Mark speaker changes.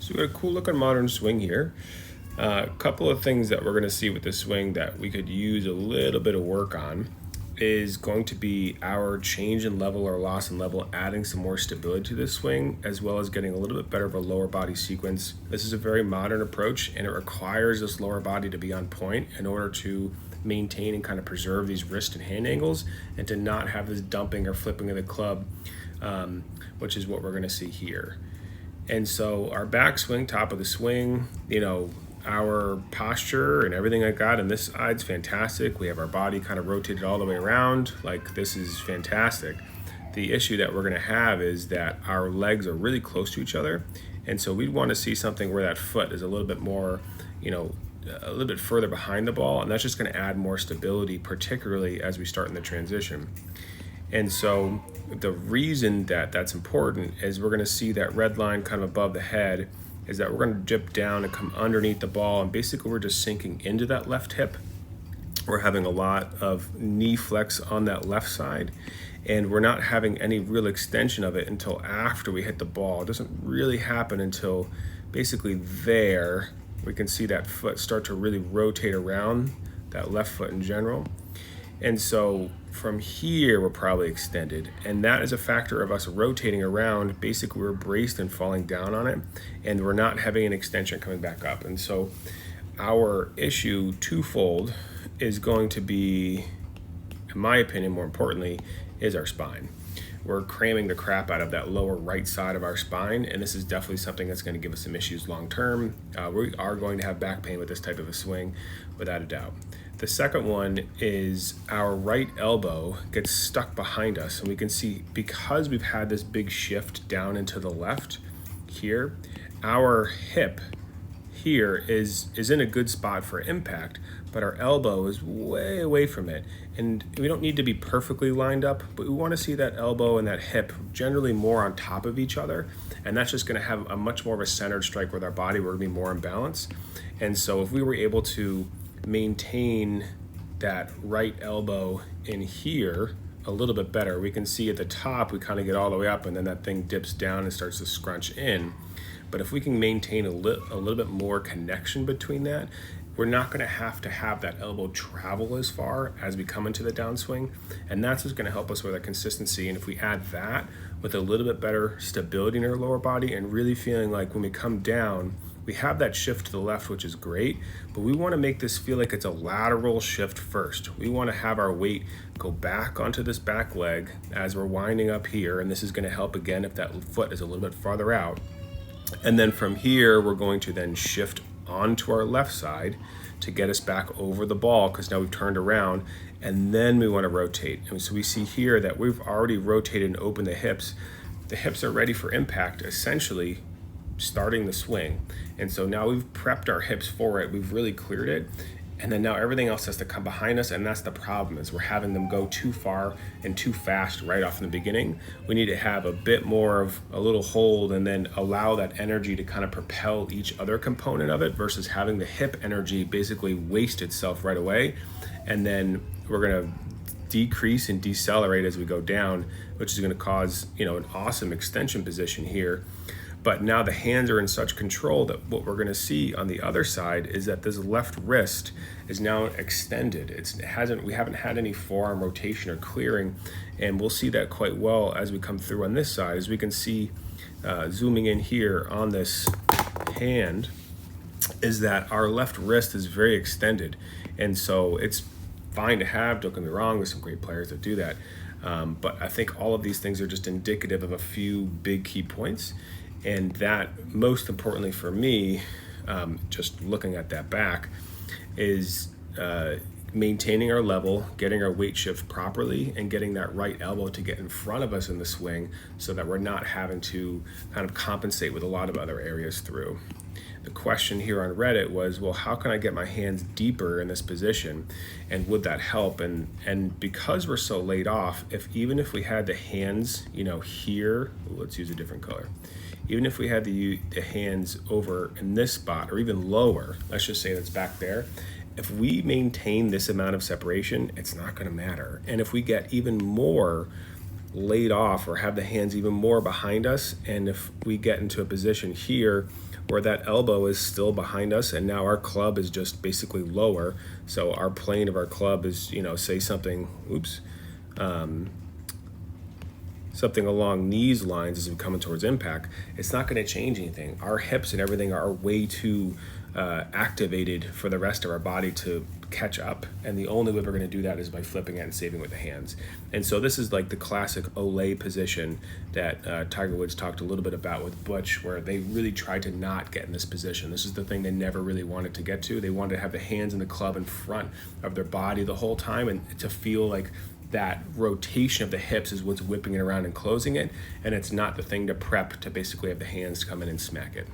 Speaker 1: So we got a cool looking modern swing here. A couple of things that we're going to see with this swing that we could use a little bit of work on is going to be our change in level or loss in level, adding some more stability to this swing, as well as getting a little bit better of a lower body sequence. This is a very modern approach, and it requires this lower body to be on point in order to maintain and kind of preserve these wrist and hand angles and to not have this dumping or flipping of the club, which is what we're going to see here. And so our backswing, top of the swing, our posture and everything like that, and this side's fantastic. We have our body kind of rotated all the way around. Like, this is fantastic. The issue that we're going to have is that our legs are really close to each other. And so we'd want to see something where that foot is a little bit more, a little bit further behind the ball. And that's just going to add more stability, particularly as we start in the transition. And so the reason that that's important is we're going to see that red line kind of above the head is that we're going to dip down and come underneath the ball, and basically we're just sinking into that left hip. We're having a lot of knee flex on that left side, and we're not having any real extension of it until after we hit the ball. It doesn't really happen until basically there. We can see that foot start to really rotate around, that left foot in general. And so from here, we're probably extended. And that is a factor of us rotating around. Basically, we're braced and falling down on it, and we're not having an extension coming back up. And so our issue twofold is going to be, in my opinion, more importantly, is our spine. We're cramming the crap out of that lower right side of our spine, and this is definitely something that's going to give us some issues long term. We are going to have back pain with this type of a swing, without a doubt. The second one is our right elbow gets stuck behind us, and we can see, because we've had this big shift down into the left here, our hip here is in a good spot for impact, but our elbow is way away from it. And we don't need to be perfectly lined up, but we want to see that elbow and that hip generally more on top of each other, and that's just going to have a much more of a centered strike with our body. We're going to be more in balance. And so if we were able to maintain that right elbow in here a little bit better, we can see at the top we kind of get all the way up, and then that thing dips down and starts to scrunch in. But if we can maintain a little bit more connection between that, we're not going to have that elbow travel as far as we come into the downswing, and that's what's going to help us with our consistency. And if we add that with a little bit better stability in our lower body and really feeling like when we come down, we have that shift to the left, which is great, but we want to make this feel like it's a lateral shift first. We want to have our weight go back onto this back leg as we're winding up here, and this is going to help again if that foot is a little bit farther out. And then from here, we're going to then shift onto our left side to get us back over the ball, because now we've turned around, and then we want to rotate. And so we see here that we've already rotated and opened the hips. The hips are ready for impact, essentially starting the swing. And so now we've prepped our hips for it, we've really cleared it, and then now everything else has to come behind us. And that's the problem, is we're having them go too far and too fast right off in the beginning. We need to have a bit more of a little hold, and then allow that energy to kind of propel each other component of it, versus having the hip energy basically waste itself right away. And then we're going to decrease and decelerate as we go down, which is going to cause an awesome extension position here. But now the hands are in such control that what we're going to see on the other side is that this left wrist is now extended. We haven't had any forearm rotation or clearing, and we'll see that quite well as we come through on this side. As we can see, zooming in here on this hand, is that our left wrist is very extended, and so it's fine to have. Don't get me wrong, there's some great players that do that, but I think all of these things are just indicative of a few big key points. And that, most importantly for me, just looking at that back, is maintaining our level, getting our weight shift properly, and getting that right elbow to get in front of us in the swing, so that we're not having to kind of compensate with a lot of other areas through. The question here on Reddit was, well, how can I get my hands deeper in this position, and would that help? And because we're so laid off, even if we had the hands, here, let's use a different color. Even if we had the hands over in this spot, or even lower, let's just say that's back there, if we maintain this amount of separation, it's not going to matter. And if we get even more laid off or have the hands even more behind us. And if we get into a position here where that elbow is still behind us and now our club is just basically lower, so our plane of our club is, say something, something along these lines as we come towards impact, it's not going to change anything. Our hips and everything are way too activated for the rest of our body to catch up, and the only way we're going to do that is by flipping it and saving with the hands. And so this is like the classic Olay position that Tiger Woods talked a little bit about with Butch, where they really tried to not get in this position. This is the thing they never really wanted to get to. They wanted to have the hands and the club in front of their body the whole time, and to feel like that rotation of the hips is what's whipping it around and closing it, and it's not the thing to prep to basically have the hands come in and smack it.